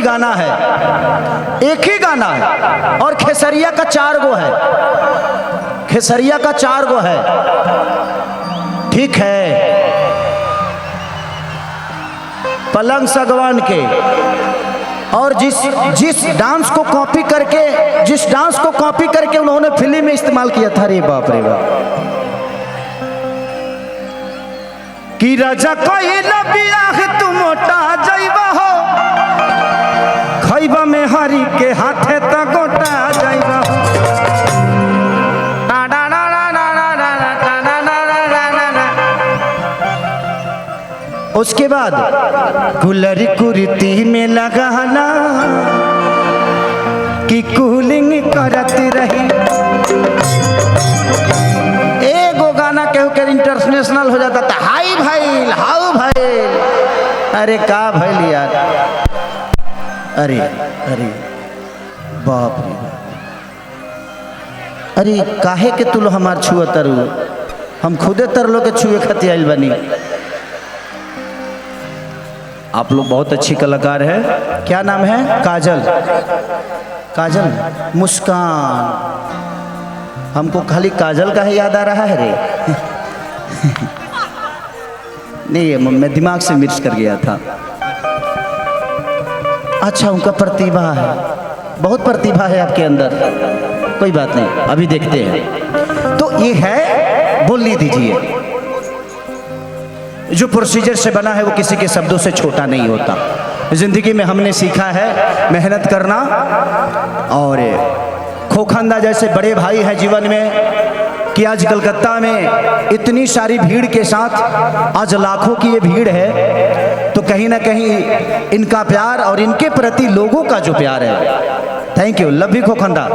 गाना है, एक ही गाना है, और खेसरिया का 4 गो है, खेसरिया का 4 गो है। ठीक है, पलंग सगवान के, और जिस डांस को कॉपी करके उन्होंने फिल्म में इस्तेमाल किया था, रे बाप रे बाप, कि राजा कोई बियाह तू मोटा जाइबा हो, खैबा में हरी के हाथे त गोटा जाइबा हो। उसके बाद कूलर कुर्ती में लगाना कि कूलिंग करत रही। एगो गाना केहू के इंटरनेशनल हो जाता था, हाई भाई हाउ भाई, अरे का भइल यार, अरे अरे बाप रे, अरे काहे के तुलो हमार छुआ तरु, हम खुदे तरलो के छुए खती आइल बनी। आप लोग बहुत अच्छी कलाकार है, क्या नाम है? काजल, काजल मुस्कान, हमको खाली काजल का ही याद आ रहा है रे। नहीं, मैं दिमाग से मिक्स कर गया था। अच्छा, उनका प्रतिभा है, बहुत प्रतिभा है आपके अंदर, कोई बात नहीं, अभी देखते हैं। तो ये है, बोलने दीजिए, जो प्रोसीजर से बना है वो किसी के शब्दों से छोटा नहीं होता। जिंदगी में हमने सीखा है मेहनत करना, और खोखंदा जैसे बड़े भाई हैं जीवन में, कि आज कलकत्ता में इतनी सारी भीड़ के साथ आज लाखों की ये भीड़ है, तो कहीं ना कहीं इनका प्यार और इनके प्रति लोगों का जो प्यार है, थैंक यू, लव यू खोखंदा,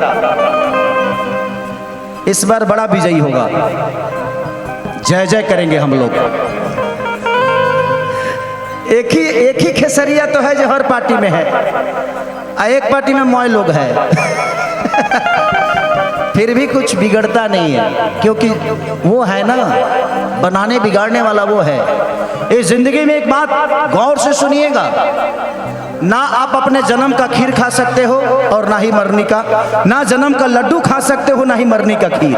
इस बार बड़ा विजयी होगा, जय जय करेंगे हम लोग। एक ही खेसरिया तो है जो हर पार्टी में है, एक पार्टी में मौज लोग है। फिर भी कुछ बिगड़ता नहीं है, क्योंकि वो है ना, बनाने बिगाड़ने वाला वो है। इस जिंदगी में एक बात गौर से सुनिएगा, ना आप अपने जन्म का खीर खा सकते हो और ना ही मरनी का, ना जन्म का लड्डू खा सकते हो ना ही मरनी का खीर,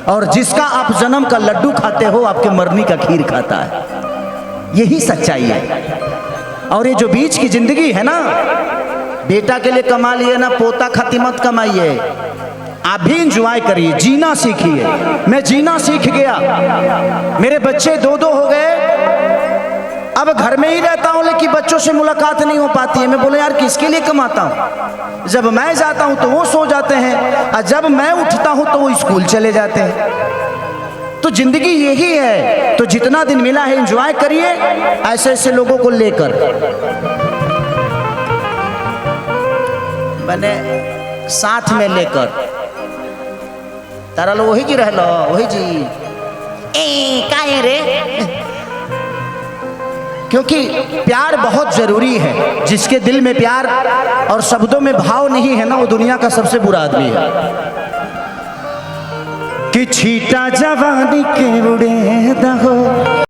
और जिसका आप जन्म का लड्डू खाते हो आपके मरनी का खीर खाता है, यही सच्चाई है। और ये जो बीच की जिंदगी है ना, बेटा के लिए कमा लिए ना, पोता खातिर मत कमाइए, आप भी इंजॉय करिए, जीना सीखिए। मैं जीना सीख गया, मेरे बच्चे 2-2 हो गए, अब घर में ही रहता हूं, लेकिन बच्चों से मुलाकात नहीं हो पाती है। मैं बोले यार किसके लिए कमाता हूं, जब मैं जाता हूं तो वो सो जाते हैं, और जब मैं उठता हूं तो वो स्कूल चले जाते हैं। तो जिंदगी यही है, तो जितना दिन मिला है एंजॉय करिए, ऐसे ऐसे लोगों को लेकर। मैंने साथ में लेकर, तारा लो वही जी रह लो, वही जी काहे रे, क्योंकि प्यार बहुत जरूरी है। जिसके दिल में प्यार और शब्दों में भाव नहीं है ना, वो दुनिया का सबसे बुरा आदमी है। कि छीटा जवानी के उड़े दहो।